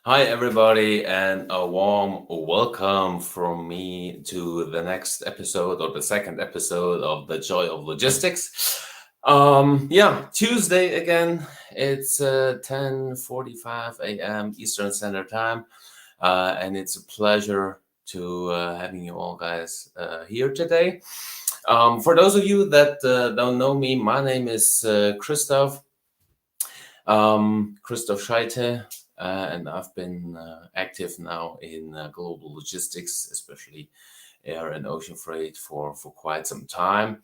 Hi, everybody, and a warm welcome from me to the next episode or the second episode of The Joy of Logistics. Tuesday again. It's 10:45 a.m. Eastern Standard Time, and it's a pleasure to having you all guys here today. For those of you that don't know me, my name is Christoph. Christoph Scheite, and I've been active now in global logistics, especially air and ocean freight, for quite some time.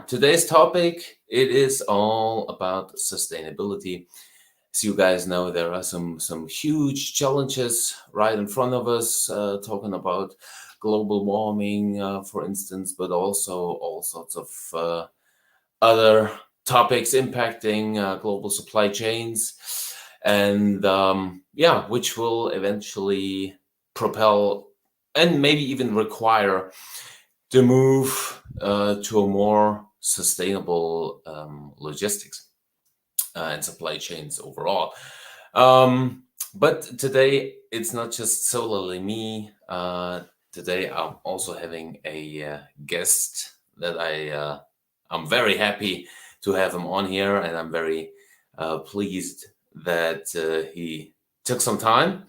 Today's topic, it is all about sustainability. As you guys know, there are some huge challenges right in front of us, talking about global warming, for instance, but also all sorts of other topics impacting global supply chains, and which will eventually propel and maybe even require the move to a more sustainable logistics and supply chains overall. But today it's not just solely me. Today I'm also having a guest that I'm very happy to have him on here, and I'm very pleased that he took some time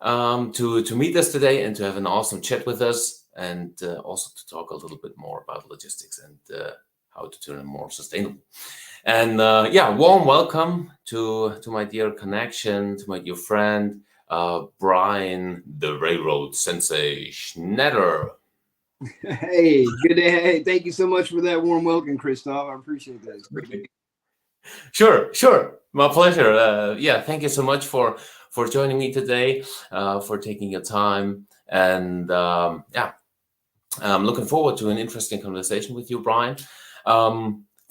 to meet us today and to have an awesome chat with us, and also to talk a little bit more about logistics and how to turn it more sustainable. And warm welcome to my dear connection, to my dear friend, Brian, the Railroad Sensei Schnetter. Hey, good day. Hey, thank you so much for that warm welcome, Christoph. I appreciate that. It's great to be. Sure. My pleasure. Thank you so much for joining me today, for taking your time, and I'm looking forward to an interesting conversation with you, Brian.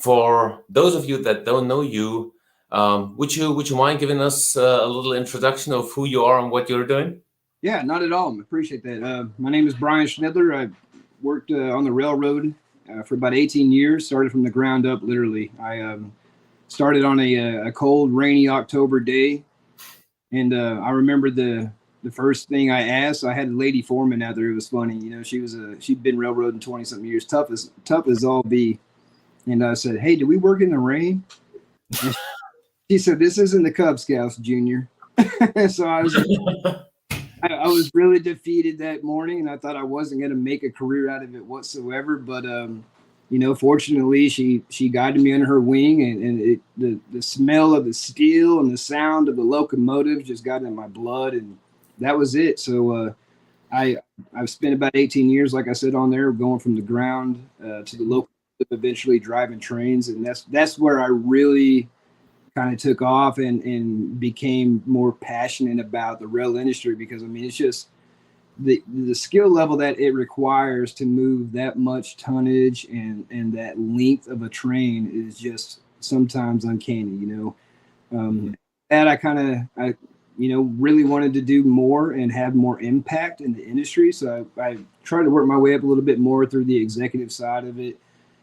For those of you that don't know you, would you mind giving us a little introduction of who you are and what you're doing? Yeah, not at all. I appreciate that. My name is Brian Schnedler. I worked on the railroad for about 18 years. Started from the ground up, literally. I started on a cold, rainy October day, and I remember the first thing I asked. I had a lady foreman out there. It was funny, she'd been railroading 20 something years, tough as all be. And I said, "Hey, do we work in the rain?" And she said, "This isn't the Cub Scouts, Junior." So I was really defeated that morning, and I thought I wasn't going to make a career out of it whatsoever. But fortunately, she guided me under her wing, and the smell of the steel and the sound of the locomotive just got in my blood, and that was it. So I I've spent about 18 years, like I said, on there, going from the ground to the locomotive, eventually driving trains, and that's where I really kind of took off and became more passionate about the rail industry, because I mean it's just the skill level that it requires to move that much tonnage and that length of a train is just sometimes uncanny. That I really wanted to do more and have more impact in the industry, so I tried to work my way up a little bit more through the executive side of it,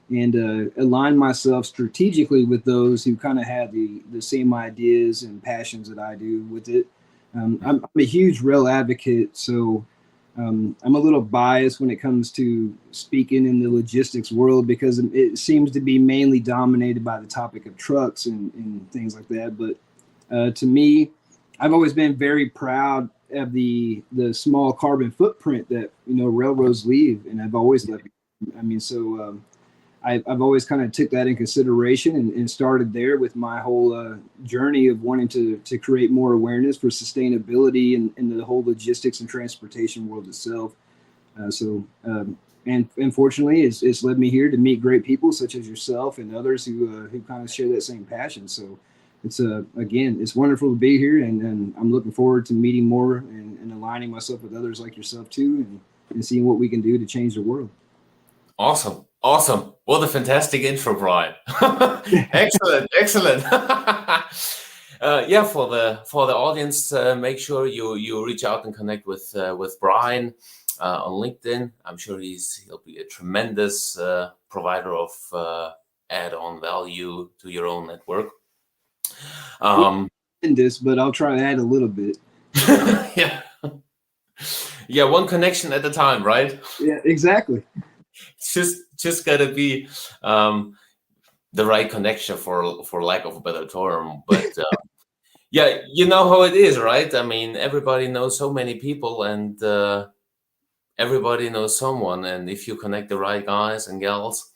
and align myself strategically with those who kind of had the same ideas and passions that I do with it. I'm a huge rail advocate, so I'm a little biased when it comes to speaking in the logistics world, because it seems to be mainly dominated by the topic of trucks and things like that. But to me, I've always been very proud of the small carbon footprint that railroads leave, and I've always left. I mean, so I've always kind of took that in consideration, and started there with my whole journey of wanting to create more awareness for sustainability in the whole logistics and transportation world itself. And fortunately, it's led me here to meet great people such as yourself and others who kind of share that same passion. So it's again, it's wonderful to be here, and I'm looking forward to meeting more and aligning myself with others like yourself too, and seeing what we can do to change the world. Awesome. What a fantastic intro, Brian. Excellent. For the audience, make sure you reach out and connect with Brian on LinkedIn. I'm sure he'll be a tremendous provider of add-on value to your own network. this, but I'll try to add a little bit. Yeah. Yeah, one connection at a time, right? Yeah, exactly. It's just gotta be the right connection, for lack of a better term. But yeah, you know how it is, right? I mean, everybody knows so many people, and everybody knows someone, and if you connect the right guys and gals,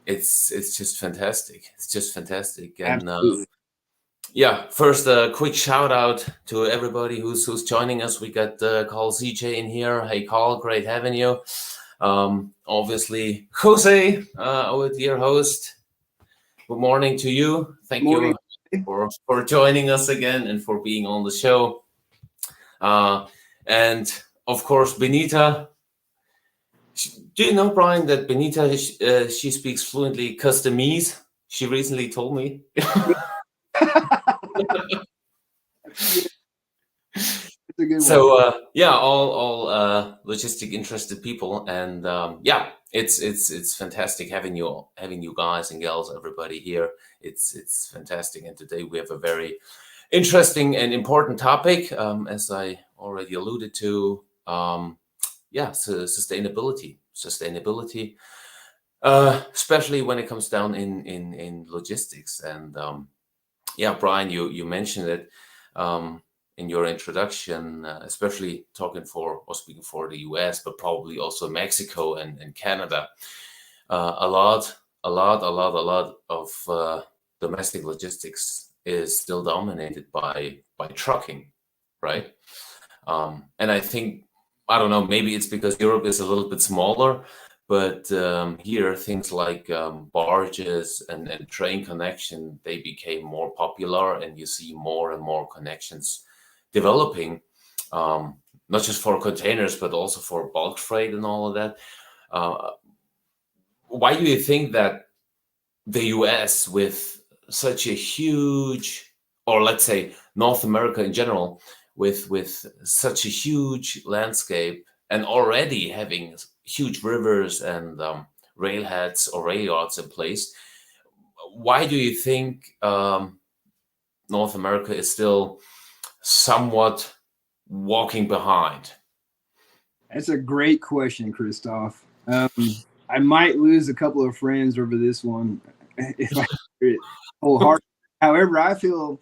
it's just fantastic. It's just fantastic. And Absolutely. yeah, first a quick shout out to everybody who's joining us. We got Carl CJ in here. Hey Carl, great having you. Obviously Jose, our dear host. Good morning to you. Thank Morning. you for joining us again and for being on the show. And of course, Benita. Do you know, Brian, that Benita, she speaks fluently Customese? She recently told me. That's a good one. So yeah, all logistic interested people, and yeah, it's fantastic having you guys and gals, everybody here. It's fantastic, and today we have a very interesting and important topic, as I already alluded to. Yeah, so sustainability, especially when it comes down in logistics. And yeah, Brian, you mentioned it in your introduction, especially speaking for the US, but probably also Mexico and Canada. A lot of domestic logistics is still dominated by trucking, right? And I think, I don't know, maybe it's because Europe is a little bit smaller, but here things like barges and train connection, they became more popular, and you see more and more connections developing, not just for containers, but also for bulk freight and all of that. Why do you think that the US, with such a huge, or let's say North America in general, with such a huge landscape and already having huge rivers and railheads or rail yards in place, why do you think North America is still somewhat walking behind? That's a great question, Christoph. I might lose a couple of friends over this one if I hear it wholeheartedly. However, I think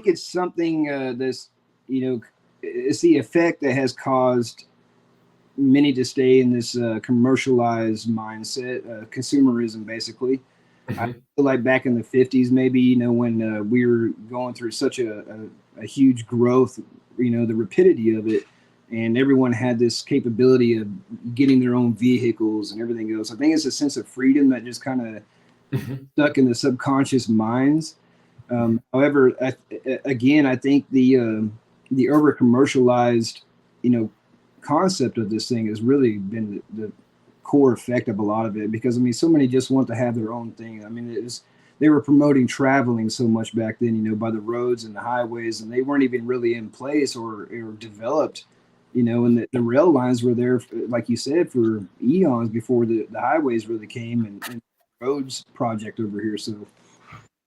it's something that's, it's the effect that has caused many to stay in this commercialized mindset, consumerism, basically. I feel like back in the 50s, maybe, when we were going through such a huge growth, the rapidity of it, and everyone had this capability of getting their own vehicles and everything else. I think it's a sense of freedom that just kind of stuck in the subconscious minds. However, again, I think the over commercialized, concept of this thing has really been the core effect of a lot of it, because I mean, so many just want to have their own thing. I mean, they were promoting traveling so much back then, by the roads and the highways, and they weren't even really in place or developed, and the rail lines were there, like you said, for eons before the highways really came and roads project over here. So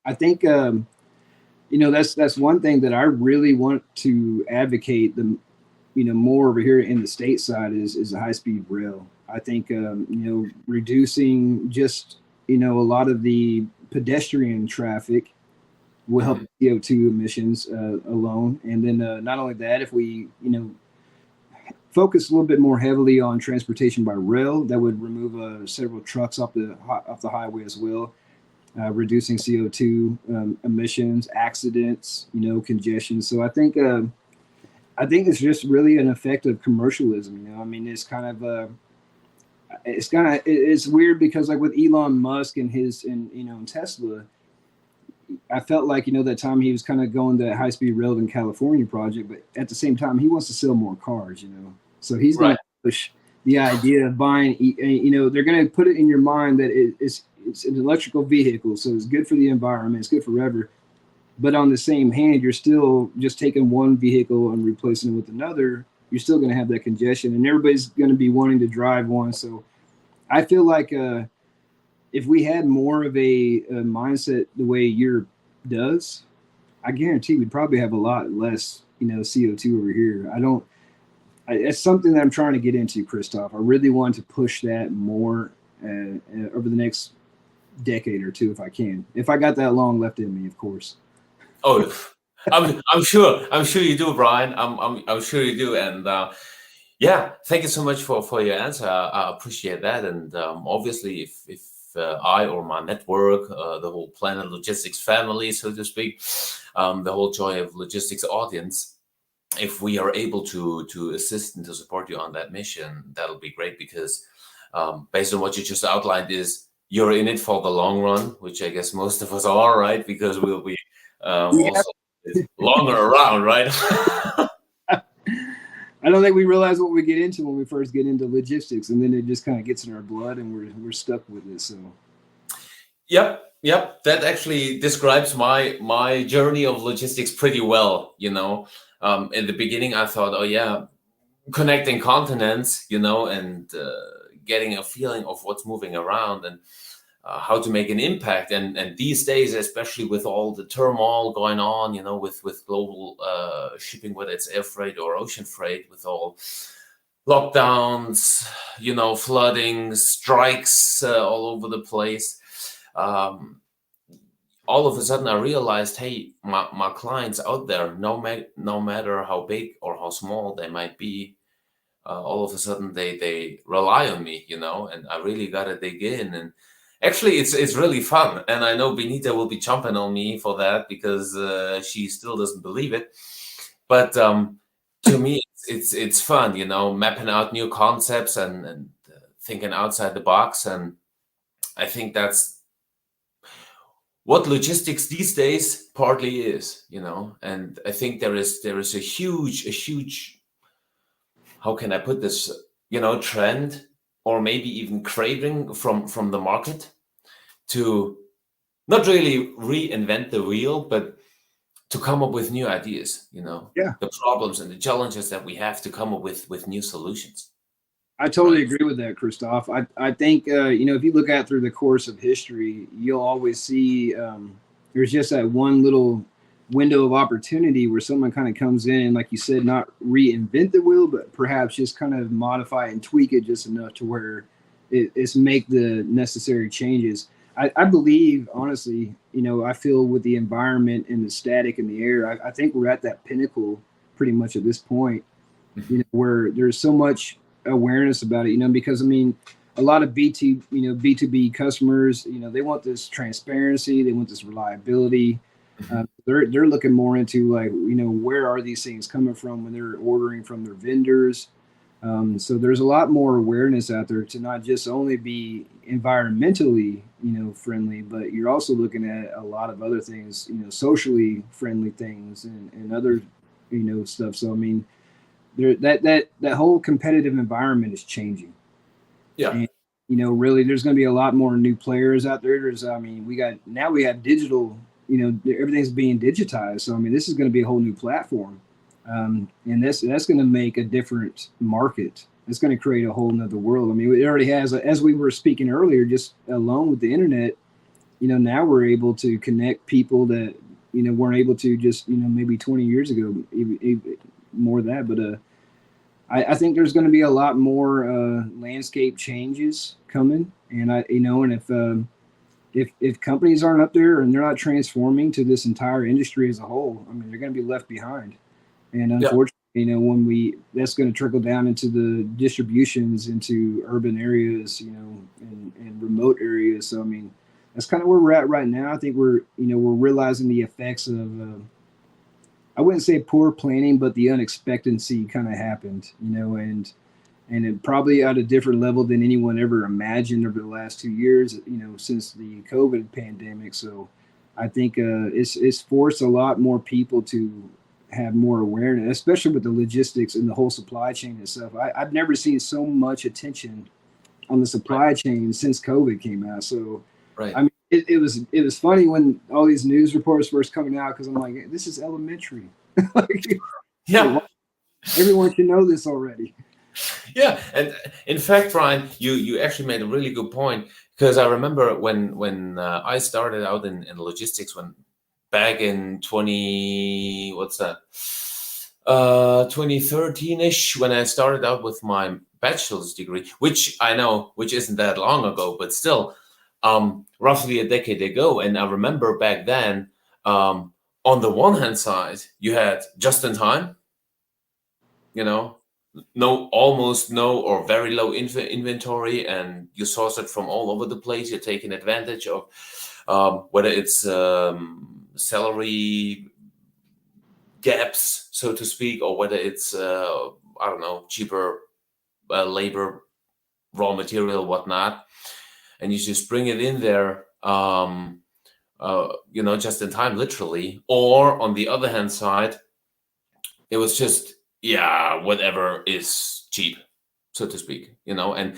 I think, that's one thing that I really want to advocate more over here in the stateside is a high speed rail. I think, reducing just, a lot of the pedestrian traffic will help CO2 emissions alone. And then not only that, if we, focus a little bit more heavily on transportation by rail, that would remove several trucks off the highway as well, reducing CO2 emissions, accidents, congestion. So I think it's just really an effect of commercialism. I mean, it's kind of it's weird because, like, with Elon Musk and and Tesla, I felt like, that time he was kind of going the high speed rail in California project, but at the same time he wants to sell more cars, so he's going to push the idea of buying, they're going to put it in your mind that it's an electrical vehicle, so it's good for the environment, it's good forever. But on the same hand, you're still just taking one vehicle and replacing it with another. You're still going to have that congestion, and everybody's going to be wanting to drive one. So I feel like if we had more of a mindset the way Europe does, I guarantee we'd probably have a lot less, CO2 over here. It's something that I'm trying to get into, Christoph. I really want to push that more over the next decade or two, if I can. If I got that long left in me, of course. Oh, I'm sure you do, Brian. I'm sure you do. And yeah, thank you so much for your answer. I appreciate that. And obviously, if I or my network, the whole Planet Logistics family, so to speak, the whole Joy of Logistics audience, if we are able to assist and to support you on that mission, that'll be great. Because based on what you just outlined, is you're in it for the long run, which I guess most of us are, right? Because we'll be also longer around, right? I don't think we realize what we get into when we first get into logistics, and then it just kind of gets in our blood, and we're stuck with it. So, Yep. That actually describes my journey of logistics pretty well. In the beginning, I thought, oh yeah, connecting continents, and getting a feeling of what's moving around and how to make an impact. And these days, especially with all the turmoil going on, with global shipping, whether it's air freight or ocean freight, with all lockdowns, flooding, strikes all over the place. All of a sudden, I realized, hey, my clients out there, no matter how big or how small they might be, all of a sudden they rely on me, and I really gotta dig in. And actually, it's really fun. And I know Benita will be jumping on me for that, because she still doesn't believe it. But to me, it's fun, mapping out new concepts and thinking outside the box. And I think that's what logistics these days partly is, And I think there is a huge, how can I put this, trend, or maybe even craving from the market to not really reinvent the wheel, but to come up with new ideas, Yeah. the problems and the challenges that we have, to come up with new solutions. I totally agree with that, Christoph. I think, if you look at through the course of history, you'll always see there's just that one little window of opportunity where someone kind of comes in and, like you said, not reinvent the wheel, but perhaps just kind of modify and tweak it just enough to where it's make the necessary changes. I believe, honestly, I feel with the environment and the static in the air, I think we're at that pinnacle pretty much at this point, where there's so much awareness about it, because a lot of B2B customers, they want this transparency, they want this reliability. They're looking more into, like, where are these things coming from when they're ordering from their vendors. So there's a lot more awareness out there to not just only be environmentally, friendly, but you're also looking at a lot of other things, socially friendly things and other, stuff. So, that whole competitive environment is changing. Yeah. And, really, there's going to be a lot more new players out there. we have digital, everything's being digitized. So, this is going to be a whole new platform. And that's going to make a different market. It's going to create a whole nother world. It already has, as we were speaking earlier, just alone with the internet, now we're able to connect people that, weren't able to just, maybe 20 years ago, even more of that. But I think there's going to be a lot more landscape changes coming. And and if companies aren't up there and they're not transforming to this entire industry as a whole, they're going to be left behind. And unfortunately, that's going to trickle down into the distributions into urban areas, and remote areas. So, that's kind of where we're at right now. I think we're realizing the effects of, I wouldn't say poor planning, but the unexpectancy kind of happened, and it probably at a different level than anyone ever imagined over the last 2 years, since the COVID pandemic. So I think it's forced a lot more people to have more awareness, especially with the logistics and the whole supply chain itself. I've never seen so much attention on the supply chain since COVID came out. So, right. It was funny when all these news reports first coming out, because I'm like, this is elementary. Yeah, everyone should know this already. Yeah, and in fact, Ryan, you actually made a really good point, because I remember when I started out in logistics, when back in 2013-ish, when I started out with my bachelor's degree, which I know, which isn't that long ago, but still, roughly a decade ago. And I remember back then, on the one hand side, you had just in time, almost no or very low inventory, and you source it from all over the place. You're taking advantage of whether it's salary gaps, so to speak, or whether it's I don't know, cheaper labor, raw material, whatnot, and you just bring it in there, just in time, literally. Or on the other hand side, it was just whatever is cheap, so to speak. And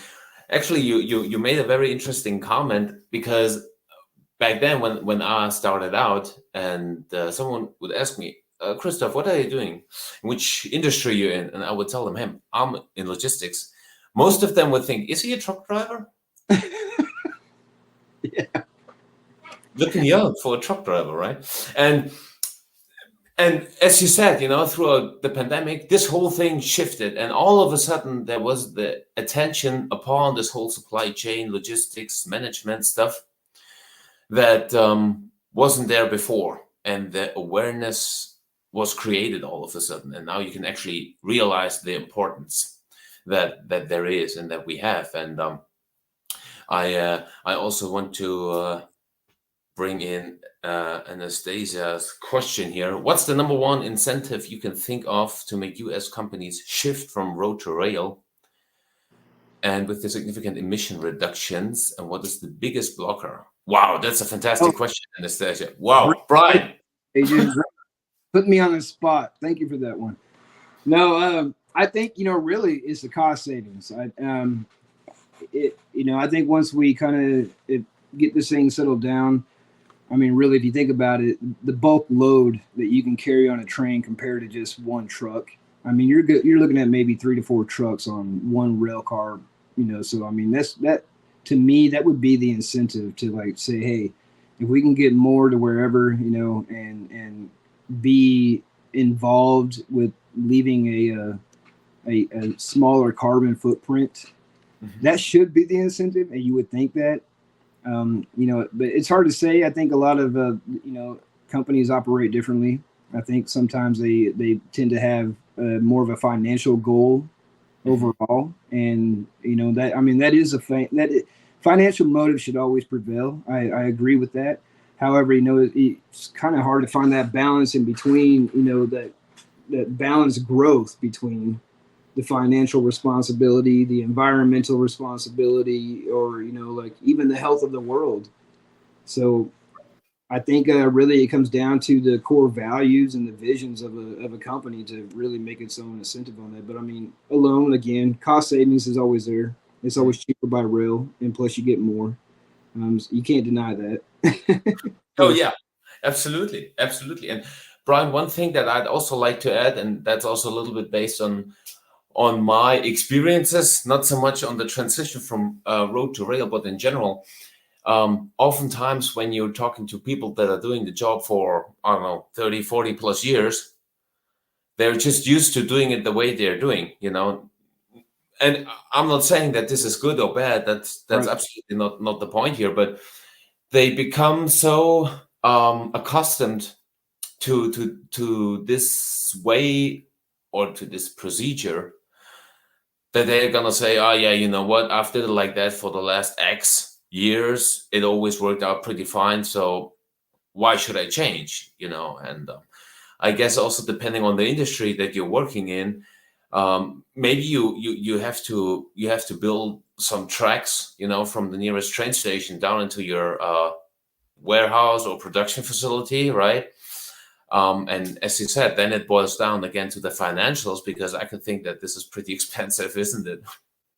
actually, you made a very interesting comment, because back then when I started out, and someone would ask me, Christoph, what are you doing? Which industry you're in? And I would tell them, hey, I'm in logistics. Most of them would think, is he a truck driver? Yeah. Looking young for a truck driver, right? And as you said, throughout the pandemic, this whole thing shifted, and all of a sudden there was the attention upon this whole supply chain, logistics, management stuff that wasn't there before, and the awareness was created all of a sudden, and now you can actually realize the importance that there is and that we have. And I also want to bring in Anastasia's question here. What's the number one incentive you can think of to make US companies shift from road to rail, and with the significant emission reductions? And what is the biggest blocker? Wow, that's a fantastic question, Anastasia. Wow, Brian. Adrian, put me on the spot. Thank you for that one. No, I think, really it's the cost savings. I think once we kind of get this thing settled down, I mean, really, if you think about it, the bulk load that you can carry on a train compared to just one truck, I mean, you're looking at maybe 3 to 4 trucks on one rail car, So I mean, that to me, that would be the incentive to like say, hey, if we can get more to wherever, and be involved with leaving a smaller carbon footprint, that should be the incentive, and you would think that. But it's hard to say. I think a lot of companies operate differently. I think sometimes they tend to have more of a financial goal overall, and that is financial motive should always prevail. I agree with that. However, it's kind of hard to find that balance in between. That balanced growth between the financial responsibility, the environmental responsibility, or like even the health of the world. So I think really it comes down to the core values and the visions of a company to really make its own incentive on that. But I mean, alone, again, cost savings is always there. It's always cheaper by rail, and plus you get more. So you can't deny that. Oh yeah, absolutely. And Brian, one thing that I'd also like to add, and that's also a little bit based on my experiences, not so much on the transition from road to rail, but in general. Oftentimes when you're talking to people that are doing the job for, I don't know, 30, 40 plus years, they're just used to doing it the way they're doing, And I'm not saying that this is good or bad. That's right. Absolutely not the point here, but they become so accustomed to this way or to this procedure that they're gonna say, oh yeah, you know what, I've did it like that for the last X years. It always worked out pretty fine. So why should I change? And I guess also depending on the industry that you're working in, maybe you have to build some tracks, from the nearest train station down into your warehouse or production facility, right? And as you said, then it boils down again to the financials, because I could think that this is pretty expensive, isn't it?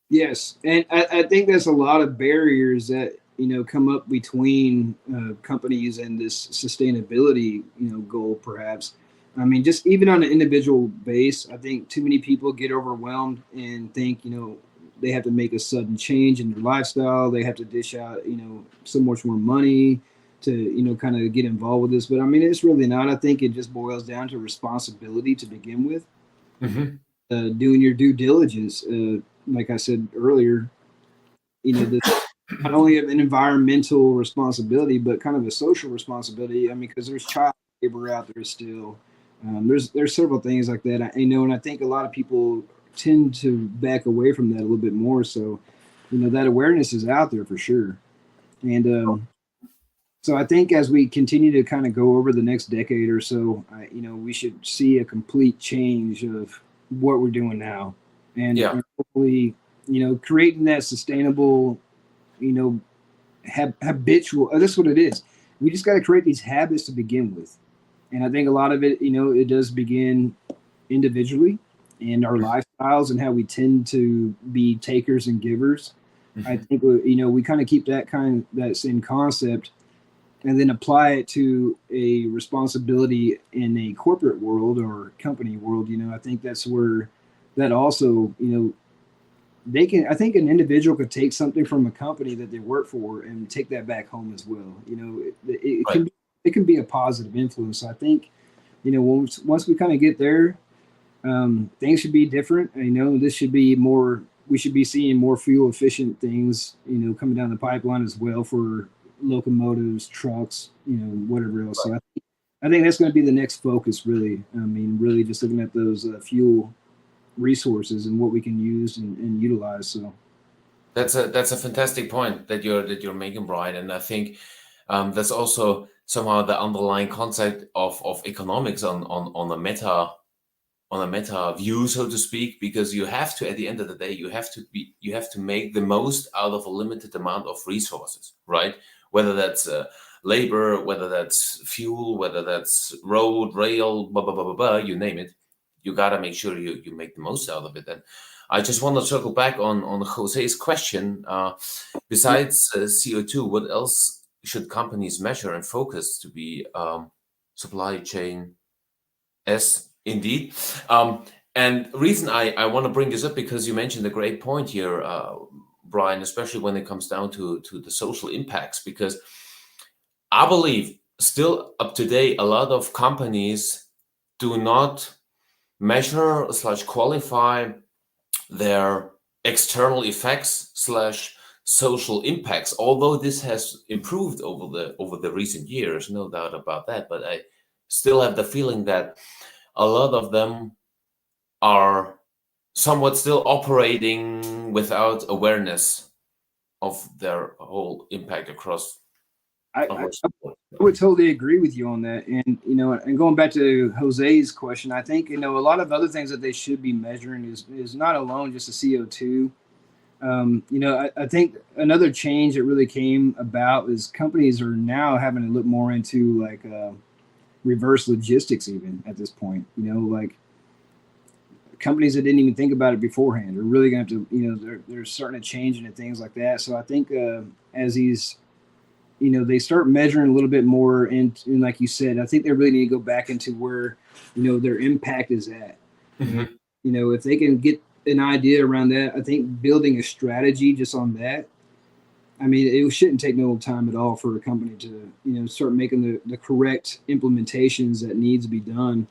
Yes, and I think there's a lot of barriers that come up between companies and this sustainability goal, perhaps. I mean, just even on an individual base, I think too many people get overwhelmed and think they have to make a sudden change in their lifestyle. They have to dish out so much more money. to kind of get involved with this. But I mean, it's really not. I think it just boils down to responsibility to begin with. Hmm. Doing your due diligence, like I said earlier, this not only an environmental responsibility, but kind of a social responsibility. I mean, because there's child labor out there still. There's several things like that. And I think a lot of people tend to back away from that a little bit more. So, that awareness is out there for sure. And so I think as we continue to kind of go over the next decade or so, we should see a complete change of what we're doing now, Yeah. and hopefully, creating that sustainable, habitual. That's what it is. We just got to create these habits to begin with, and I think a lot of it, it does begin individually and our lifestyles and how we tend to be takers and givers. I Hmm. think we kind of keep that same concept and then apply it to a responsibility in a corporate world or company world. I think that's where that also, they can. I think an individual could take something from a company that they work for and take that back home as well. It Right. can be a positive influence. I think, once we kind of get there, things should be different. This should be more. We should be seeing more fuel efficient things, coming down the pipeline as well for locomotives, trucks, whatever else. So I think that's going to be the next focus, really. I mean, really just looking at those fuel resources and what we can use and utilize. So That's a fantastic point that you're making, Brian. And I think that's also somehow the underlying concept of economics on a meta view, so to speak, because you have to, at the end of the day, you have to make the most out of a limited amount of resources, right? Whether that's labor, whether that's fuel, whether that's road, rail, blah blah blah blah blah, you name it. You gotta make sure you make the most out of it. And I just want to circle back on Jose's question. yeah, Besides CO2, what else should companies measure and focus to be supply chain? Yes, indeed. And reason I want to bring this up because you mentioned a great point here, Brian, especially when it comes down to the social impacts. Because I believe still up to date, a lot of companies do not measure slash qualify their external effects slash social impacts. Although this has improved over the recent years, no doubt about that. But I still have the feeling that a lot of them are somewhat still operating without awareness of their whole impact across I across the board. would totally agree with you on that. And and going back to Jose's question, I think a lot of other things that they should be measuring is not alone just the CO2. I think another change that really came about is companies are now having to look more into like reverse logistics even at this point. Like companies that didn't even think about it beforehand are really going to have to, they're starting to change into things like that. So I think as these, they start measuring a little bit more, and like you said, I think they really need to go back into where, their impact is at. And, Mhm. if they can get an idea around that, I think building a strategy just on that, I mean, it shouldn't take no time at all for a company to, start making the correct implementations that needs to be done,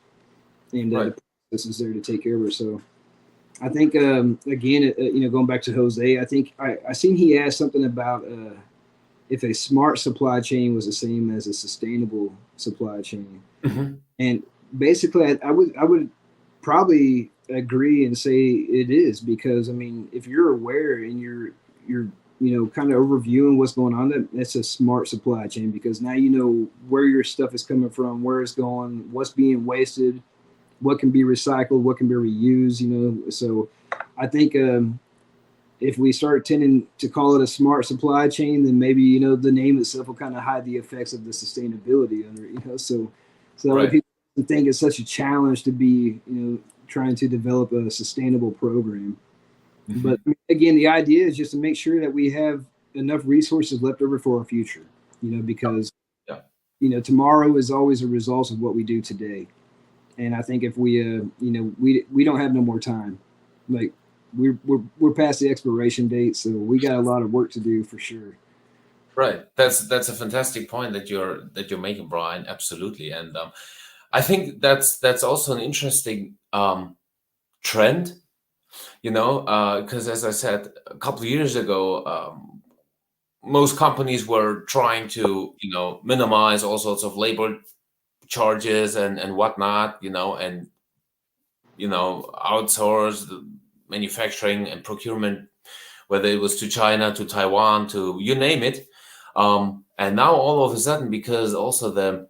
and Right. the process is there to take care of it. So I think again, going back to Jose, I think I seen he asked something about if a smart supply chain was the same as a sustainable supply chain, Mhm. and basically, I would probably agree and say it is because I mean, if you're aware and you're kind of overviewing what's going on, that's a smart supply chain because now you know where your stuff is coming from, where it's going, what's being wasted, what can be recycled, what can be reused. So I think if we start tending to call it a smart supply chain, then maybe the name itself will kind of hide the effects of the sustainability under it. So that way Right. people don't think it's such a challenge to be trying to develop a sustainable program. But Mhm. again, the idea is just to make sure that we have enough resources left over for our future. Because Yeah. tomorrow is always a result of what we do today. And I think if we we don't have no more time, like we're past the expiration date, so we got a lot of work to do for sure. Right. That's a fantastic point that you're making, Brian. Absolutely. And I think that's also an interesting trend, because as I said a couple of years ago, most companies were trying to, minimize all sorts of labor charges and whatnot, and outsource the manufacturing and procurement, whether it was to China, to Taiwan, to you name it. And now all of a sudden, because also the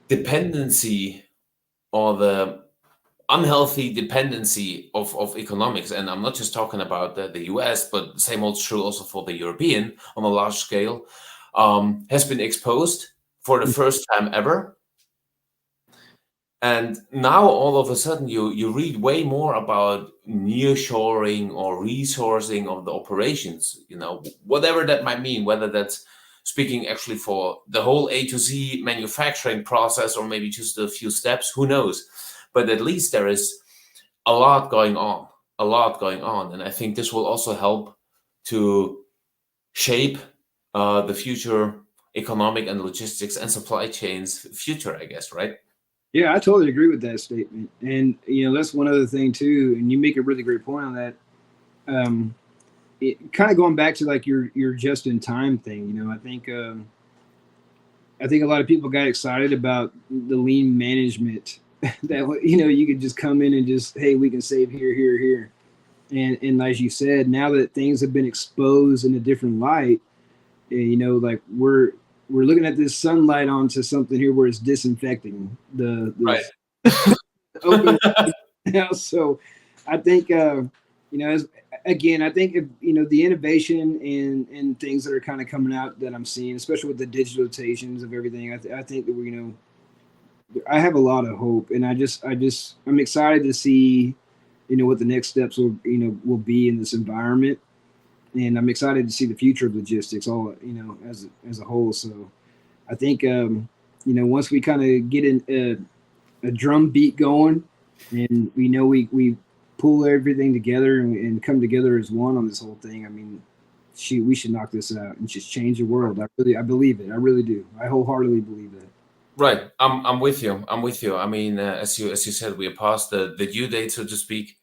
dependency or the unhealthy dependency of economics, and I'm not just talking about the US, but the same holds true also for the European on a large scale, has been exposed for the first time ever. And now all of a sudden you read way more about nearshoring or resourcing of the operations, whatever that might mean, whether that's speaking actually for the whole A to Z manufacturing process or maybe just a few steps, who knows? But at least there is a lot going on. And I think this will also help to shape the future economic and logistics and supply chains future, I guess, right? Yeah, I totally agree with that statement. And that's one other thing too. And you make a really great point on that. It kind of going back to like your just in time thing. I think a lot of people got excited about the lean management that you could just come in and just, hey, we can save here, here, here. And as you said, now that things have been exposed in a different light, like we're looking at this sunlight onto something here where it's disinfecting the right. open. So I think as again, I think if, the innovation and things that are kind of coming out that I'm seeing, especially with the digitalizations of everything, I think that we I have a lot of hope, and I'm excited to see what the next steps will be in this environment, and I'm excited to see the future of logistics all as a whole. So I think once we kind of get in a drum beat going, and we pull everything together and come together as one on this whole thing. I mean, we should knock this out and just change the world. I believe it. I really do. I wholeheartedly believe that. Right. I'm with you. I mean, as you said, we are past the due date, so to speak.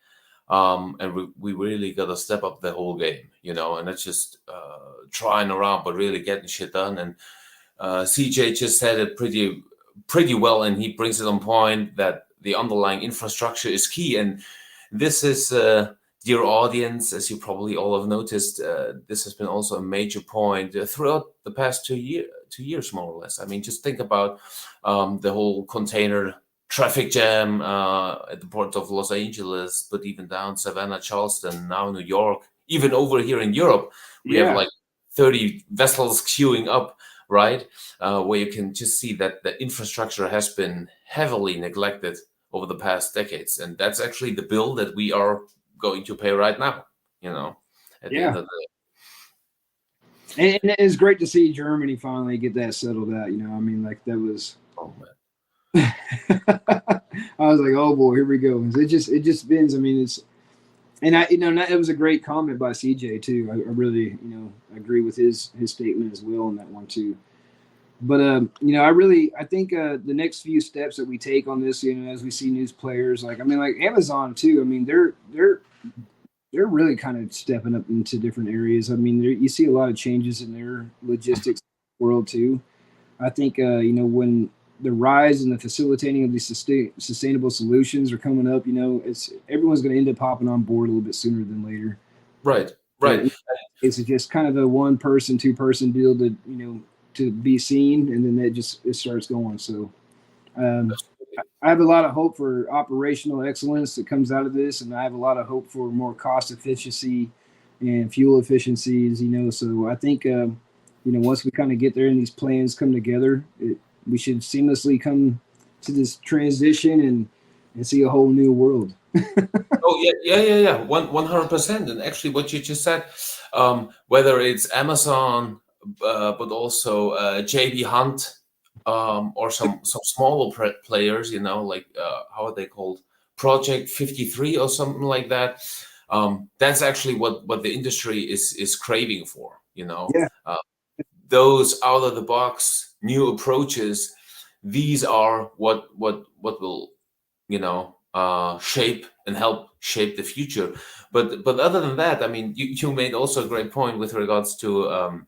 And we really got to step up the whole game, and not just trying around, but really getting shit done. And CJ just said it pretty well, and he brings it on point that the underlying infrastructure is key. And this is, dear audience, as you probably all have noticed, this has been also a major point throughout the past 2 years, more or less. I mean, just think about the whole container traffic jam at the port of Los Angeles, but even down Savannah, Charleston, now New York, even over here in Europe, we have like 30 vessels queuing up, right? Where you can just see that the infrastructure has been heavily neglected over the past decades. And that's actually the bill that we are going to pay right now, at the end of the day. And it's great to see Germany finally get that settled out. I mean, like that was, oh man. I was like, oh boy, here we go. It just spins. I mean, it was a great comment by CJ too. I really, agree with his statement as well on that one too. But I think the next few steps that we take on this, as we see news players like Amazon too. I mean, they're really kind of stepping up into different areas. I mean, you see a lot of changes in their logistics world too. I think when the rise and the facilitating of these sustainable solutions are coming up, everyone's going to end up hopping on board a little bit sooner than later. Right. It's just kind of a 1-person, 2-person deal to be seen, and then it starts going. So I have a lot of hope for operational excellence that comes out of this, and I have a lot of hope for more cost efficiency and fuel efficiencies. So I think once we kind of get there and these plans come together, we should seamlessly come to this transition and see a whole new world. Oh yeah, 100%. And actually, what you just said, whether it's Amazon, but also JB Hunt, or some smaller players, like how are they called, Project 53 or something like that. That's actually what the industry is craving for. Yeah. Those out of the box new approaches. These are what will shape and help shape the future. But other than that, I mean, you made also a great point with regards to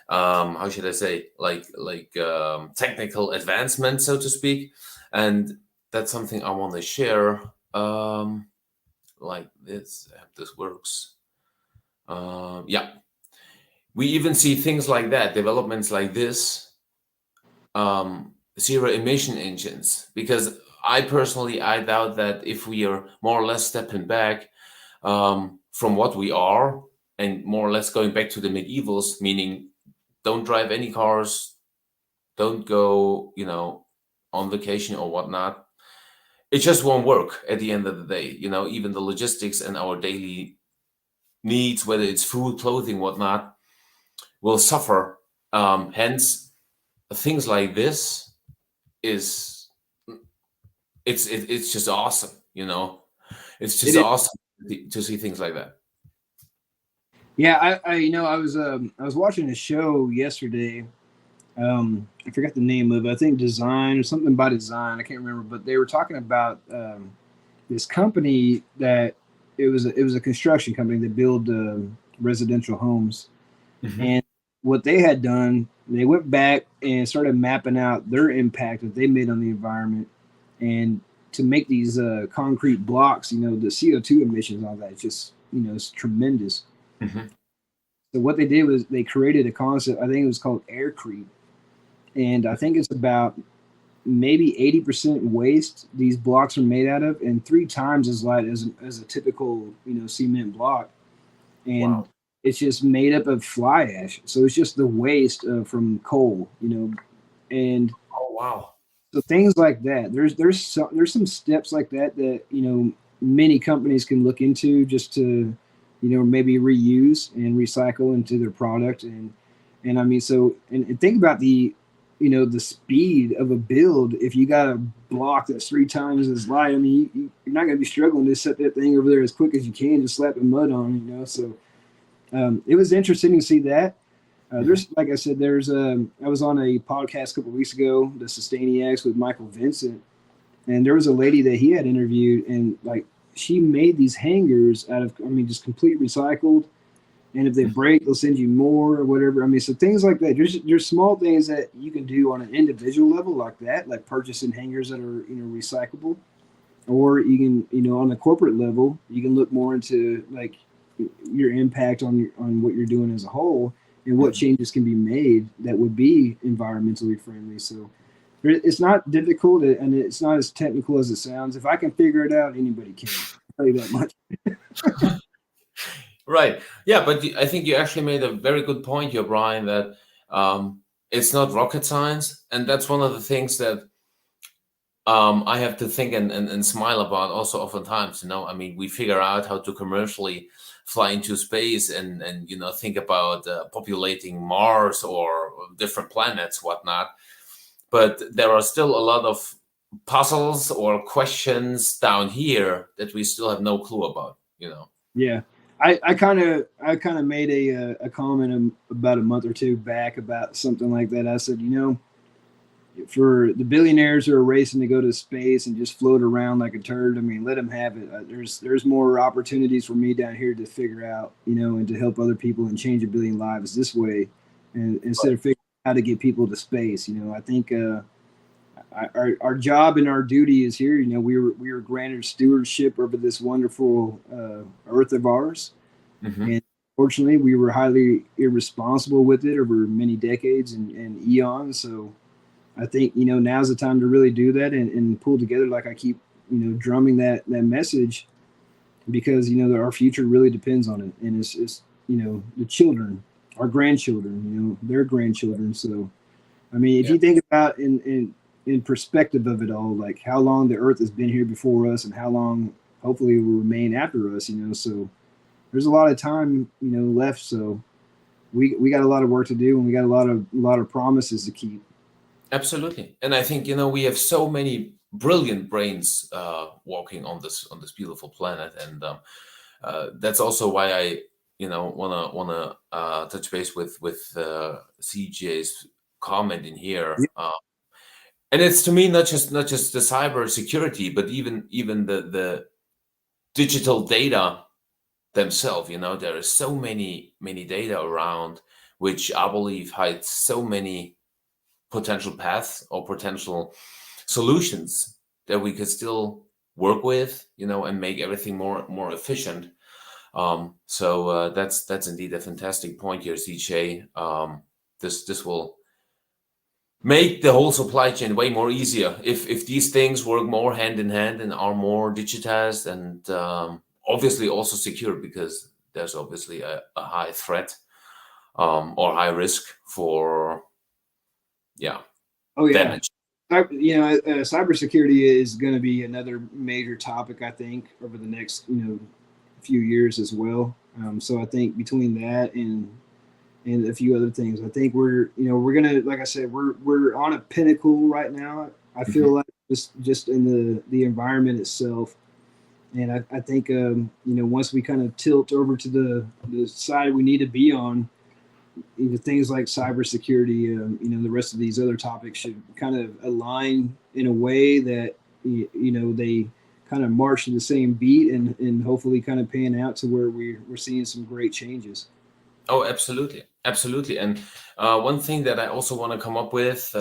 how should I say, like technical advancement, so to speak, and that's something I want to share. Like this, I hope this works. Yeah, we even see things like that, developments like this, zero emission engines, because I doubt that if we are more or less stepping back from what we are and more or less going back to the medievals, meaning don't drive any cars, don't go, on vacation or whatnot. It just won't work at the end of the day. Even the logistics and our daily needs, whether it's food, clothing, whatnot, will suffer. Hence, things like this is it's just awesome. It's just It is. awesome to see things like that. Yeah, I was watching a show yesterday. I forgot the name of it. I think Design or something by Design. I can't remember, but they were talking about this company that it was a construction company that built residential homes, Mhm. and what they had done, they went back and started mapping out their impact that they made on the environment, and to make these concrete blocks, the CO2 emissions on that, just it's tremendous. Mhm. So what they did was they created a concept. I think it was called aircrete, and I think it's about maybe 80% waste these blocks are made out of, and three times as light as a typical cement block, and Wow. it's just made up of fly ash. So it's just the waste from coal, and Oh wow. so things like that. There's some steps like that many companies can look into just to maybe reuse and recycle into their product, and I mean, so and think about the speed of a build. If you got a block that's three times as light, I mean, you're not going to be struggling to set that thing over there as quick as you can, just slapping mud on So it was interesting to see that. Mhm. There's, like I said, I was on a podcast a couple of weeks ago, the Sustainiacs with Michael Vincent, and there was a lady that he had interviewed, and like she made these hangers out of, I mean, just complete recycled, and if they Mhm. break, they'll send you more or whatever. I mean, so things like that. There's small things that you can do on an individual level like that, like purchasing hangers that are recyclable, or you can on the corporate level, you can look more into like your impact on what you're doing as a whole, and what Mhm. changes can be made that would be environmentally friendly. So it's not difficult, and it's not as technical as it sounds. If I can figure it out, anybody can. I'll tell you that much. Right. Yeah, but I think you actually made a very good point here, Brian, that it's not rocket science. And that's one of the things that I have to think and smile about also oftentimes. I mean, we figure out how to commercially fly into space and think about populating Mars or different planets, whatnot. But there are still a lot of puzzles or questions down here that we still have no clue about. Yeah, I kind of made a comment about a month or two back about something like that. I said, for the billionaires who are racing to go to space and just float around like a turd, I mean, let them have it. There's more opportunities for me down here to figure out, and to help other people and change a billion lives this way, and instead of figuring out how to get people to space. I think our job and our duty is here. We were granted stewardship over this wonderful Earth of ours, Hmm. and fortunately, we were highly irresponsible with it over many decades and eons. So I think now's the time to really do that and pull together. Like I keep drumming that message, because our future really depends on it, and it's the children, our grandchildren, their grandchildren. So I mean, if Yeah. you think about in perspective of it all, like how long the Earth has been here before us, and how long hopefully it will remain after us. So there's a lot of time left. So we got a lot of work to do, and we got a lot of promises to keep. Absolutely. And I think, we have so many brilliant brains walking on this beautiful planet. And That's also why I, wanna touch base with CJ's comment in here. And it's, to me, not just the cyber security, but even the digital data themselves. There is so many data around, which I believe hides so many potential paths or potential solutions that we could still work with, and make everything more efficient. So that's indeed a fantastic point here, CJ. This will make the whole supply chain way more easier if these things work more hand in hand and are more digitized, and obviously also secure, because there's obviously a high threat, or high risk for Oh yeah. damage. Cybersecurity is going to be another major topic, I think, over the next few years as well. So I think between that and a few other things, I think we're gonna, like I said, we're on a pinnacle right now. I feel like just in the environment itself, and I think once we kind of tilt over to the side we need to be on, things like cybersecurity, the rest of these other topics should kind of align in a way that they kind of march to the same beat, and hopefully kind of pan out to where we're seeing some great changes. Oh, absolutely, absolutely. And one thing that I also want to come up with,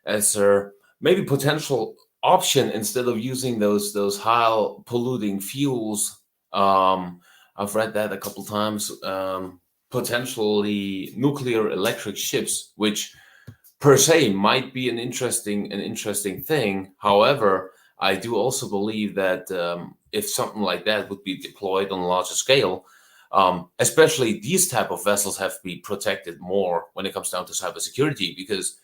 as a maybe potential option, instead of using those high polluting fuels, I've read that a couple times. Potentially nuclear electric ships, which per se might be an interesting thing. However, I do also believe that if something like that would be deployed on a larger scale, especially these type of vessels have to be protected more when it comes down to cybersecurity, because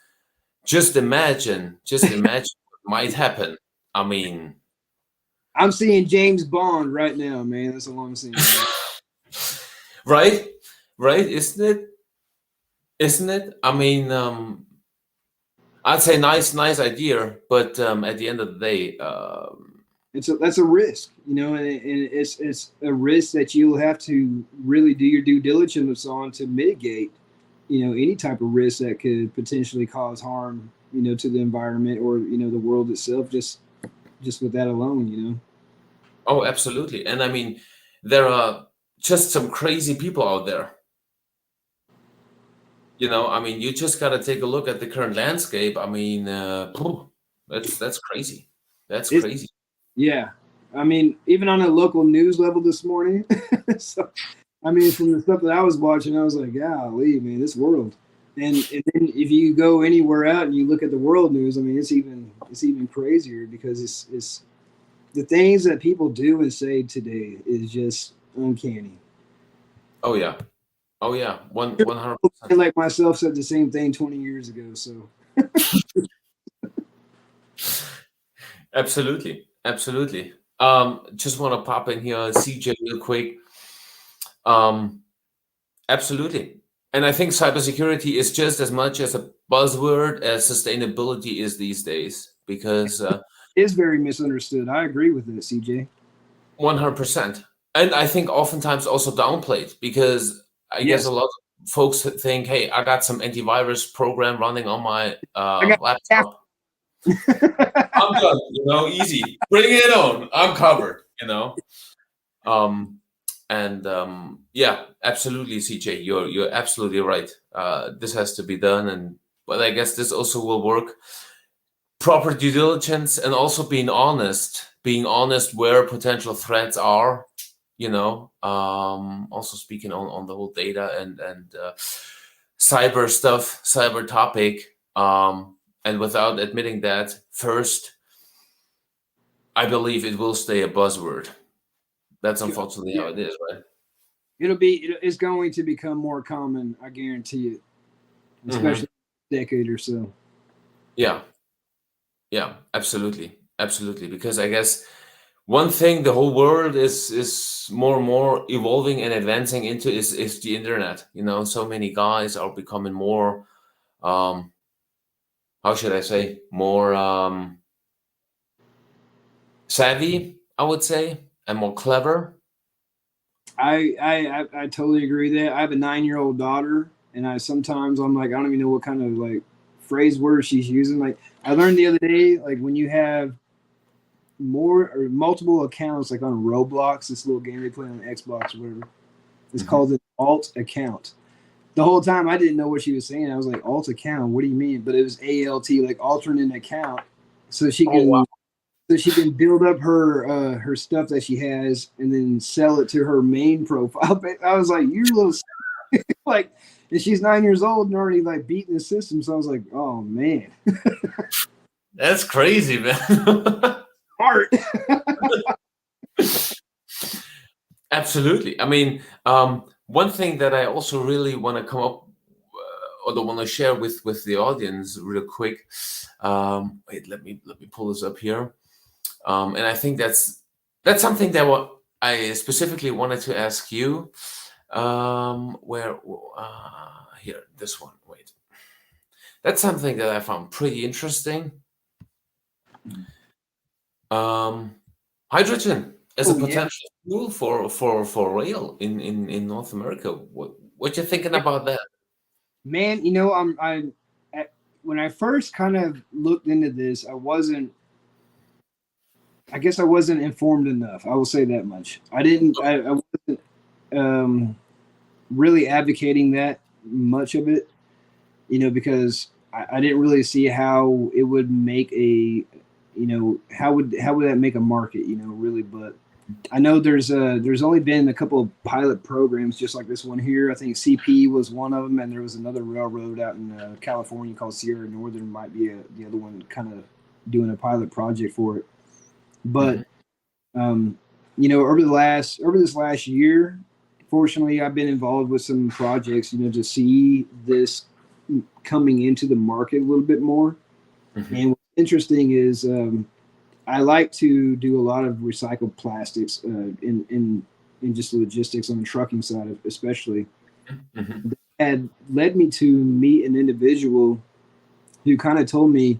just imagine what might happen. I mean, I'm seeing James Bond right now, man. That's all I'm seeing. right, isn't it? I mean, I'd say nice idea, but at the end of the day, That's a risk, and it's a risk that you'll have to really do your due diligence on to mitigate, any type of risk that could potentially cause harm, to the environment or the world itself. Just with that alone. Oh, absolutely. And I mean, there are just some crazy people out there. I mean, you just got to take a look at the current landscape. I mean, that's crazy. That's crazy. Yeah. I mean, even on a local news level this morning. So, I mean, from the stuff that I was watching, I was like, golly, man, this world. And then if you go anywhere out and you look at the world news, I mean, it's even crazier, because it's the things that people do and say today is just uncanny. Oh yeah, 100%. Like myself said the same thing 20 years ago. So Absolutely. Just want to pop in here, CJ, real quick. Absolutely. And I think cybersecurity is just as much as a buzzword as sustainability is these days, because it's very misunderstood. I agree with it, CJ. 100%. And I think oftentimes also downplayed, because I guess a lot of folks think, hey, I got some antivirus program running on my laptop. I'm done, easy. Bring it on. I'm covered, yeah, absolutely, CJ. You're absolutely right. This has to be done, but I guess this also will work. Proper due diligence, and also being honest where potential threats are. Also speaking on the whole data and cyber stuff, cyber topic. And without admitting that first, I believe it will stay a buzzword. That's unfortunately how it is, right? It's going to become more common, I guarantee it, especially a decade or so. Yeah, absolutely, because I guess one thing the whole world is more and more evolving and advancing into is the internet. So many guys are becoming more, how should I say, more savvy, I would say, and more clever. I totally agree with that. I have a 9-year-old daughter, and I'm like, I don't even know what kind of like phrase word she's using. Like I learned the other day, like when you have more or multiple accounts, like on Roblox, this little game they play on Xbox or whatever, it's Mhm. called an alt account. The whole time I didn't know what she was saying. I was like, alt account, what do you mean? But it was ALT, like alternate account, so she Oh wow. can build up her stuff that she has and then sell it to her main profile. I was like, you little like, and she's 9 years old and already like beating the system. So I was like, oh man, That's crazy, man. art. Absolutely. I mean, one thing that I also really want to come up or want to share with the audience real quick. Wait, let me pull this up here. And I think that's something that what I specifically wanted to ask you. Where here, this one. Wait, that's something that I found pretty interesting. Um, Hydrogen as a Oh yeah, potential fuel for rail in North America. What you thinking about that? man. When I first kind of looked into this, I wasn't. I guess I wasn't informed enough. I will say that much. I didn't. I wasn't really advocating that much of it, because I didn't really see how it would make how would that make a market, really. But I know there's only been a couple of pilot programs just like this one here. I think CP was one of them, and there was another railroad out in California called Sierra Northern might be the other one kind of doing a pilot project for it. But Mhm. over this last year, fortunately, I've been involved with some projects, to see this coming into the market a little bit more. Mhm. And what's interesting is I like to do a lot of recycled plastics in just logistics on the trucking side, especially. Mhm. Had led me to meet an individual who kind of told me,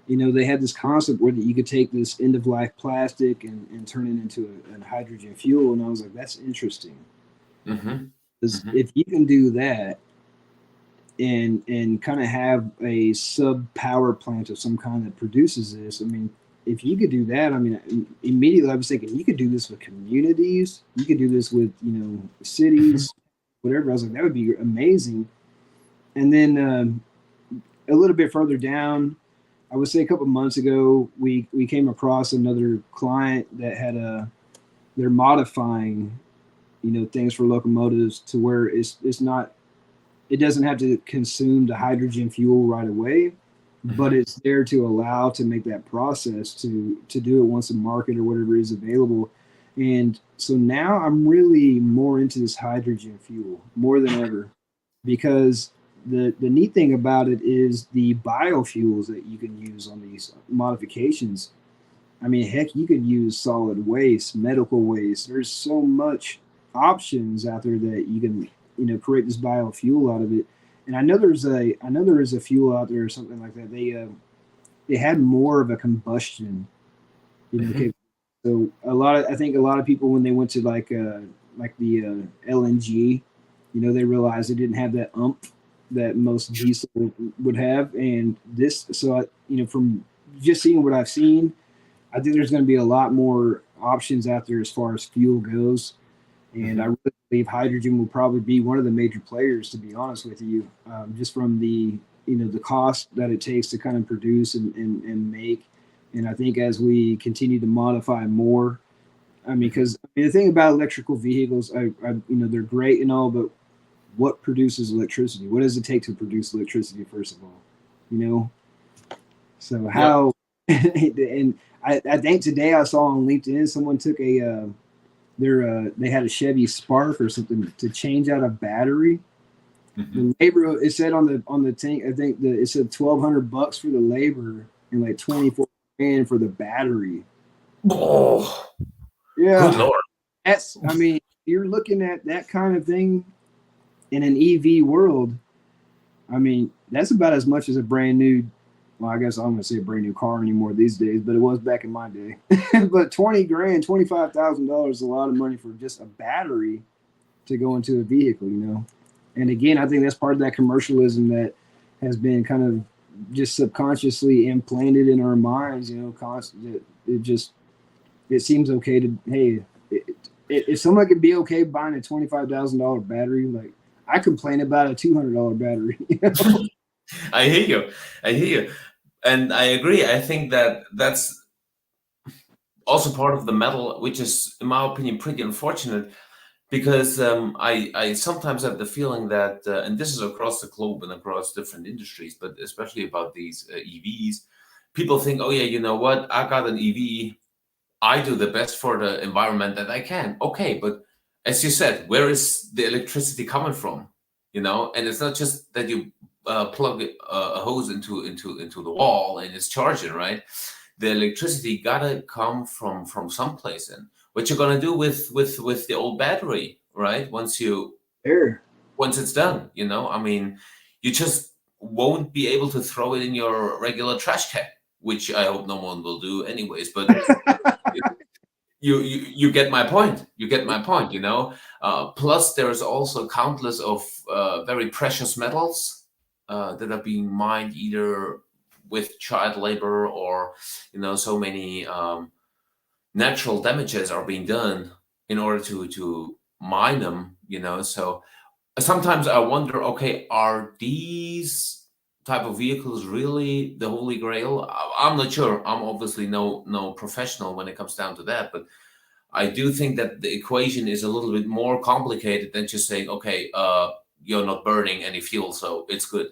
they had this concept where you could take this end of life plastic and turn it into a hydrogen fuel, and I was like, that's interesting. Mhm. Because Mhm. if you can do that and kind of have a sub power plant of some kind that produces this, I mean, if you could do that, I mean, immediately I was thinking you could do this with communities, you could do this with Mhm. cities, whatever. I was like, that would be amazing. And then a little bit further down, I would say a couple of months ago, we came across another client that had they're modifying things for locomotives to where it's not, it doesn't have to consume the hydrogen fuel right away, but Mhm. it's there to allow to make that process to do it once the market or whatever is available. And so now I'm really more into this hydrogen fuel more than ever, because the neat thing about it is the biofuels that you can use on these modifications. I mean, heck, you could use solid waste, medical waste. There's so much options out there that you can, create this biofuel out of it. And I know there is a fuel out there or something like that. They had more of a combustion, Mhm. okay. So I think a lot of people when they went to like the LNG, they realized it didn't have that umph that most diesel would have. And this, so from just seeing what I've seen, I think there's going to be a lot more options out there as far as fuel goes. And I Mhm. really believe hydrogen will probably be one of the major players, to be honest with you, just from the the cost that it takes to kind of produce and make. And I think as we continue to modify more, I mean, Mhm. because the thing about electrical vehicles, they're great and all, but what produces electricity? What does it take to produce electricity? First of all, you know. So Yep. how? And I think today I saw on LinkedIn someone took they had a Chevy Spark or something to change out a battery. Mhm. The labor, it said on the tank, I think it said $1,200 for the labor and like 24 grand for the battery. Oh, good Yeah, lord. I mean, you're looking at that kind of thing in an EV world. I mean, that's about as much as a brand new. Well, I guess I'm gonna say a brand new car anymore these days, but it was back in my day. But 20 grand, $25,000 is a lot of money for just a battery. to go into a vehicle, you know. And again, I think that's part of that commercialism that has been kind of just subconsciously implanted in our minds, you know. It seems okay to, hey, if someone could be okay buying a $25,000 battery, like I complain about a $200 battery. You know? I hear you. I hear you. And I agree. I think that that's also part of the metal, which is, in my opinion, pretty unfortunate because I sometimes have the feeling that, and this is across the globe and across different industries, but especially about these EVs, people think, oh yeah, you know what? I got an EV. I do the best for the environment that I can. Okay, but as you said, where is the electricity coming from? You know, and it's not just that you plug a hose into the wall and it's charging, right? The electricity gotta come from someplace. And what you're gonna do with the old battery, right? Sure. Once it's done, you know, I mean, you just won't be able to throw it in your regular trash can, which I hope no one will do anyways. But you get my point. You get my point. You know. Plus, there's also countless of very precious metals that are being mined either with child labor or, you know, so many natural damages are being done in order to mine them. You know, so sometimes I wonder, okay, are these type of vehicles really the holy grail? I'm not sure. I'm obviously no professional when it comes down to that, but I do think that the equation is a little bit more complicated than just saying, okay, you're not burning any fuel, so it's good.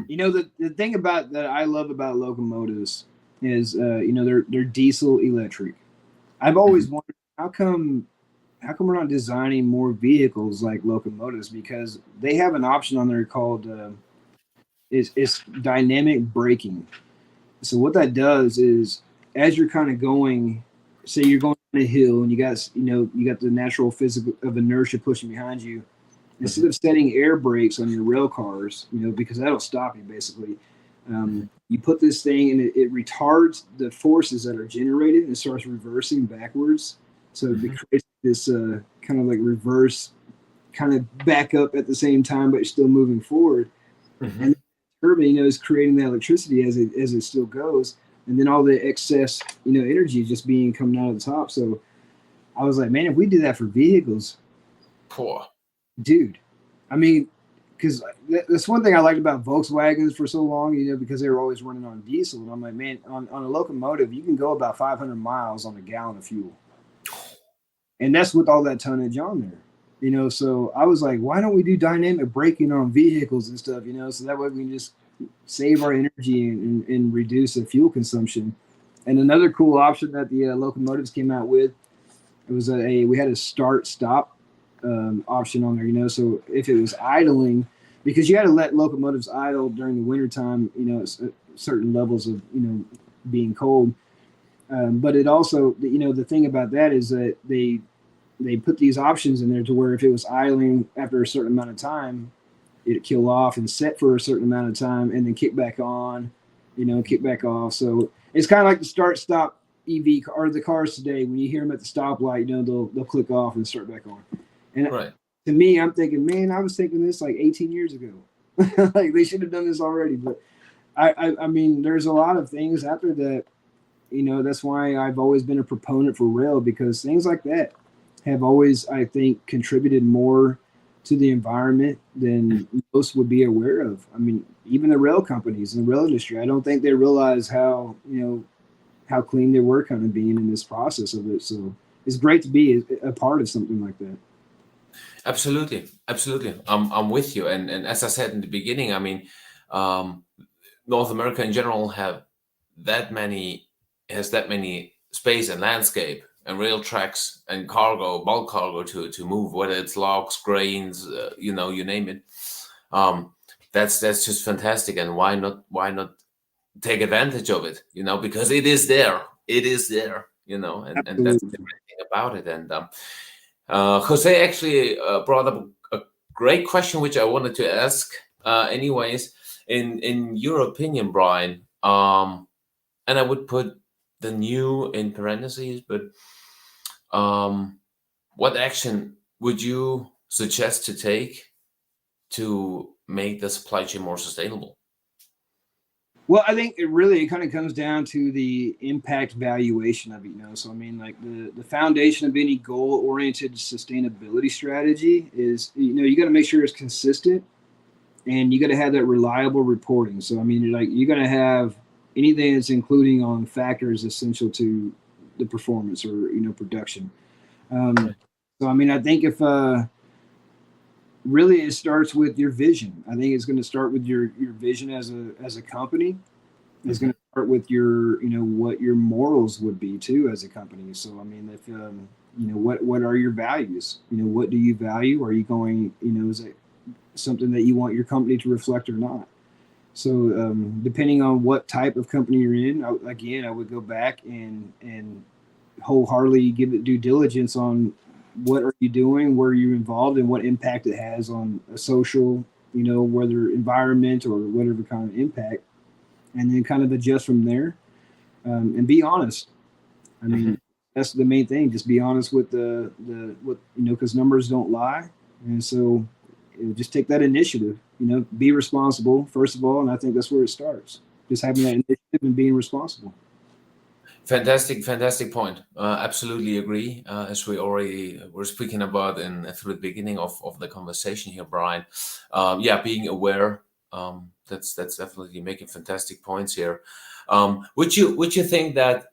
You know, the thing about that I love about locomotives is, you know, they're diesel electric. I've always Mhm. wondered how come we're not designing more vehicles like locomotives, because they have an option on there called is dynamic braking. So what that does is, as you're kind of going, say you're going on a hill and you got the natural physical of inertia pushing behind you, instead Mhm. of setting air brakes on your rail cars, you know, because that'll stop you basically. Mhm. You put this thing and it retards the forces that are generated and starts reversing backwards. So it Mhm. creates this kind of like reverse, kind of back up at the same time, but you're still moving forward. And Mhm. the turbine, you know, is creating the electricity as it still goes, and then all the excess, you know, energy just being coming out of the top. So I was like, man, if we do that for vehicles, Poor. dude. I mean, because that's one thing I liked about Volkswagens for so long, you know, because they were always running on diesel. And I'm like, man, on a locomotive, you can go about 500 miles on a gallon of fuel. And that's with all that tonnage on there, you know. So I was like, why don't we do dynamic braking on vehicles and stuff, you know, so that way we can just save our energy and reduce the fuel consumption. And another cool option that the locomotives came out with, it was we had a start stop option on there, you know. So if it was idling, because you had to let locomotives idle during the wintertime, you know, certain levels of, you know, being cold. But it also, you know, the thing about that is that they put these options in there to where if it was idling after a certain amount of time, it'd kill off and set for a certain amount of time and then kick back on, you know, kick back off. So it's kind of like the start stop EV or the cars today. When you hear them at the stoplight, you know, they'll click off and start back on. And Right. to me, I'm thinking, man, I was thinking this like 18 years ago. Like they should have done this already. But I mean, there's a lot of things out there that, you know, that's why I've always been a proponent for rail, because things like that have always, I think, contributed more to the environment than most would be aware of. I mean, even the rail companies and the rail industry, I don't think they realize how, you know, how clean they were kind of being in this process of it. So it's great to be a part of something like that. Absolutely. Absolutely. I'm with you. And as I said in the beginning, I mean, um, North America in general that many has that many space and landscape and rail tracks and cargo, bulk cargo to move, whether it's logs, grains, you know, you name it. Um, that's just fantastic. And why not take advantage of it? You know, because it is there. It is there. You know, and that's the Absolutely. great thing about it. And Jose actually brought up a great question, which I wanted to ask. Anyways, in your opinion, Brian, and I would put the new in parentheses, but um, what action would you suggest to take to make the supply chain more sustainable? Well, I think it kind of comes down to the impact valuation of it, So I mean, like the foundation of any goal-oriented sustainability strategy is, you got to make sure it's consistent, and you got to have that reliable reporting. So I mean, like you got to have anything that's including on factors essential to the performance or production. So I mean, I think if really it starts with your vision. I think it's going to start with your vision as a company. It's going to start with your what your morals would be too as a company. So I mean, if what are your values? What do you value? Are you going is it something that you want your company to reflect or not? So depending on what type of company you're in, I would go back and wholeheartedly give it due diligence on what are you doing, where are you involved, and what impact it has on a social, whether environment or whatever kind of impact, and then kind of adjust from there, and be honest. I mean, that's the main thing. Just be honest with the what because numbers don't lie, and so just take that initiative. Be responsible first of all, and I think that's where it starts. Just having that initiative and being responsible. Fantastic point. Absolutely agree. As we already were speaking about through the beginning of the conversation here, Brian. Being aware. That's definitely making fantastic points here. Would you think that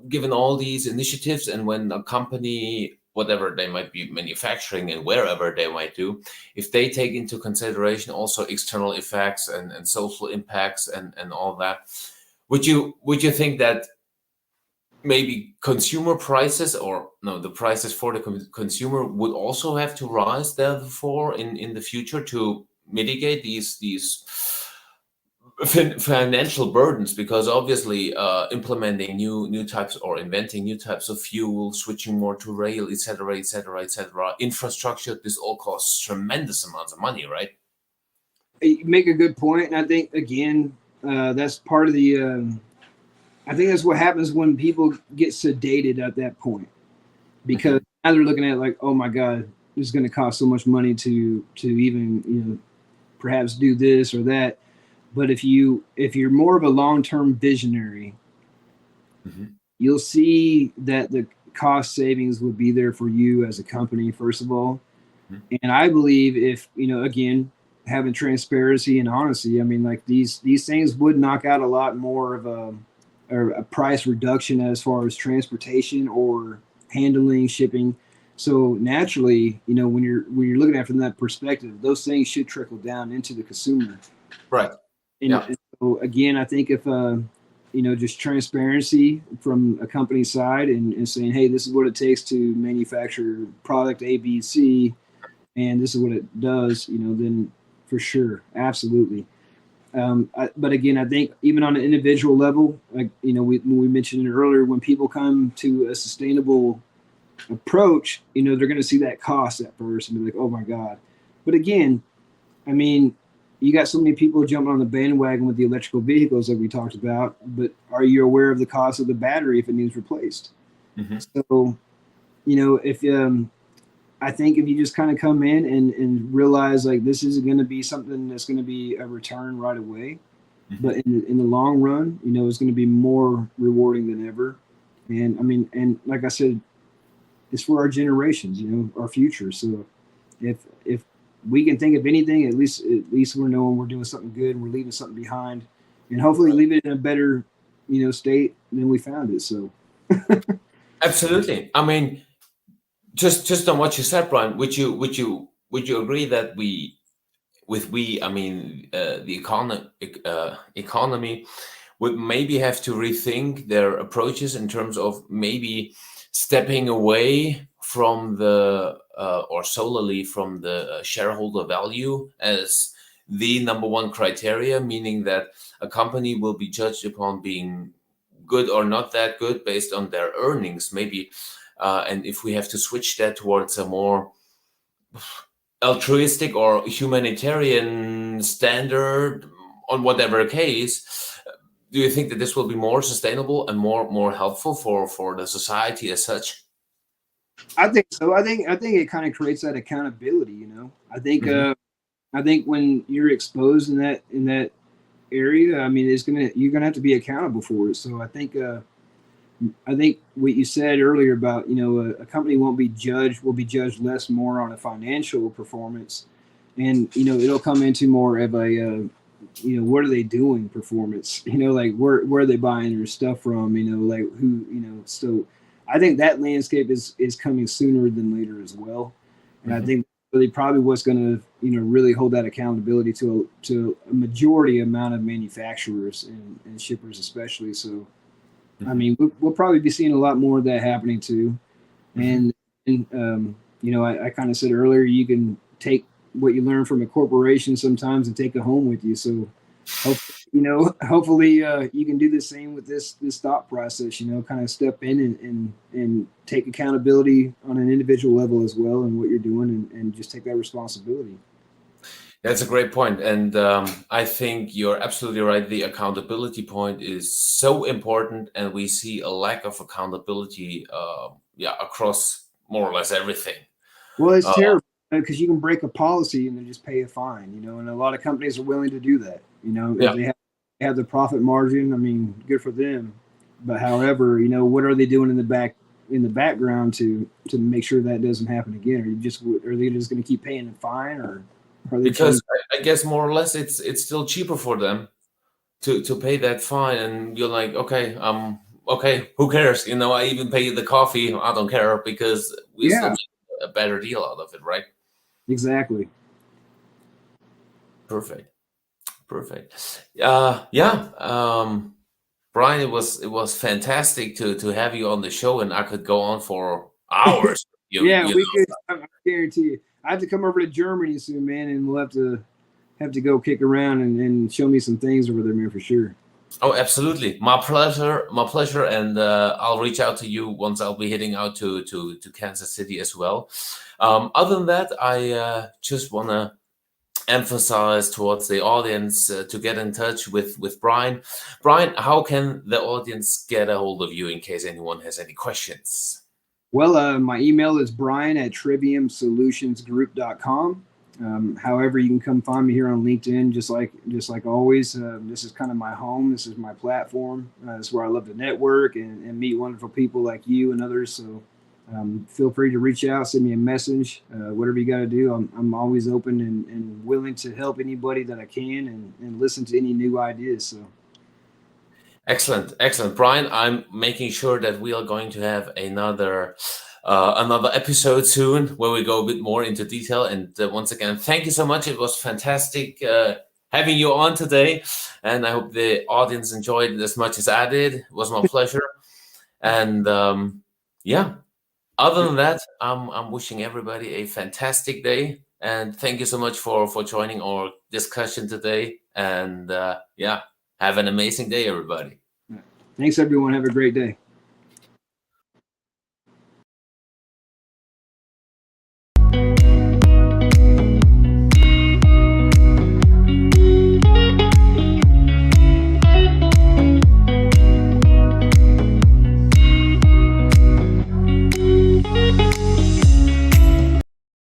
given all these initiatives, and when a company, whatever they might be manufacturing and wherever they might do, if they take into consideration also external effects and social impacts and all that, would you think that maybe consumer prices, or no, the prices for the consumer would also have to rise therefore in the future to mitigate these financial burdens? Because obviously implementing new types or inventing new types of fuel, switching more to rail, etc., infrastructure, this all costs tremendous amounts of money, right? You make a good point, and I think again that's part of the I think that's what happens when people get sedated at that point, because now they're looking at it like, oh my God, this is going to cost so much money to even perhaps do this or that. But if you're more of a long-term visionary, you'll see that the cost savings would be there for you as a company, first of all. And I believe if again, having transparency and honesty, I mean, like these things would knock out a lot more of a price reduction as far as transportation or handling, shipping. So naturally, when you're looking at it from that perspective, those things should trickle down into the consumer. Right. And so again, I think if just transparency from a company side and saying, hey, this is what it takes to manufacture product A, B, C, and this is what it does, then for sure, absolutely. But again, I think even on an individual level, like we mentioned it earlier, when people come to a sustainable approach, they're going to see that cost at first and be like, oh my God. But again, I mean, you got so many people jumping on the bandwagon with the electrical vehicles that we talked about, but are you aware of the cost of the battery if it needs replaced? So, if I think if you just kind of come in and realize like this isn't going to be something that's going to be a return right away, but in the long run, it's going to be more rewarding than ever. And I mean, and like I said, it's for our generations, our future. So if we can think of anything, at least we're knowing we're doing something good and we're leaving something behind, and hopefully leave it in a better, state than we found it. So absolutely. I mean, just on what you said, Brian, would you agree that I mean the economy would maybe have to rethink their approaches in terms of maybe stepping away from the or solely from the shareholder value as the number one criteria, meaning that a company will be judged upon being good or not that good based on their earnings, maybe. And if we have to switch that towards a more altruistic or humanitarian standard on whatever case, do you think that this will be more sustainable and more helpful for the society as such? I think so. I think it kind of creates that accountability. You know, Mhm. I think when you're exposed in that area, I mean, you're gonna have to be accountable for it. So I think what you said earlier about, you know, a company won't be judged will be judged less more on a financial performance, and you know it'll come into more of a you know, what are they doing performance. You know, like where are they buying their stuff from. You know, like who, you know. So I think that landscape is coming sooner than later as well, and I Mhm. think really probably what's going to, you know, really hold that accountability to a majority amount of manufacturers and shippers especially. So I Mhm. mean, we'll probably be seeing a lot more of that happening too. Mhm. And you know, I kind of said earlier, you can take what you learn from a corporation sometimes and take it home with you. So, you know, hopefully you can do the same with this thought process. You know, kind of step in and take accountability on an individual level as well, and what you're doing, and just take that responsibility. That's a great point, and I think you're absolutely right. The accountability point is so important, and we see a lack of accountability, yeah, across more or less everything. Well, it's Uh, terrible because you can break a policy and then just pay a fine, you know, and a lot of companies are willing to do that. You know, if yeah, they have the profit margin, I mean, good for them. But however, you know, what are they doing in the background to make sure that doesn't happen again? Are they just going to keep paying a fine, or are they trying because to? I guess more or less it's still cheaper for them to pay that fine, and you're like, okay, okay, who cares? You know, I even pay the coffee. I don't care because we still Yeah, make a better deal out of it, right? exactly. Perfect, perfect. Yeah. Brian, it was fantastic to have you on the show, and I could go on for hours. Yeah, You we could. I guarantee you. I have to come over to Germany soon, man, and we'll have to go kick around and show me some things over there, man, for sure. Oh, absolutely, my pleasure, and I'll reach out to you once I'll be heading out to Kansas City as well. Other than that, I just wanna emphasize towards the audience to get in touch with Brian. Brian, how can the audience get a hold of you in case anyone has any questions? Well, my email is brian at triviumsolutionsgroup.com. However, you can come find me here on LinkedIn, just like always. This is kind of my home. This is my platform. It's where I love to network and meet wonderful people like you and others. So feel free to reach out, send me a message, whatever you got to do. I'm always open and willing to help anybody that I can and listen to any new ideas. So Excellent, excellent, Brian. I'm making sure that we are going to have another episode soon where we go a bit more into detail. And once again, thank you so much. It was fantastic having you on today, and I hope the audience enjoyed it as much as I did. It was my pleasure. And yeah, other than that, I'm wishing everybody a fantastic day. And thank you so much for joining our discussion today. And yeah, have an amazing day, everybody. thanks, everyone. Have a great day.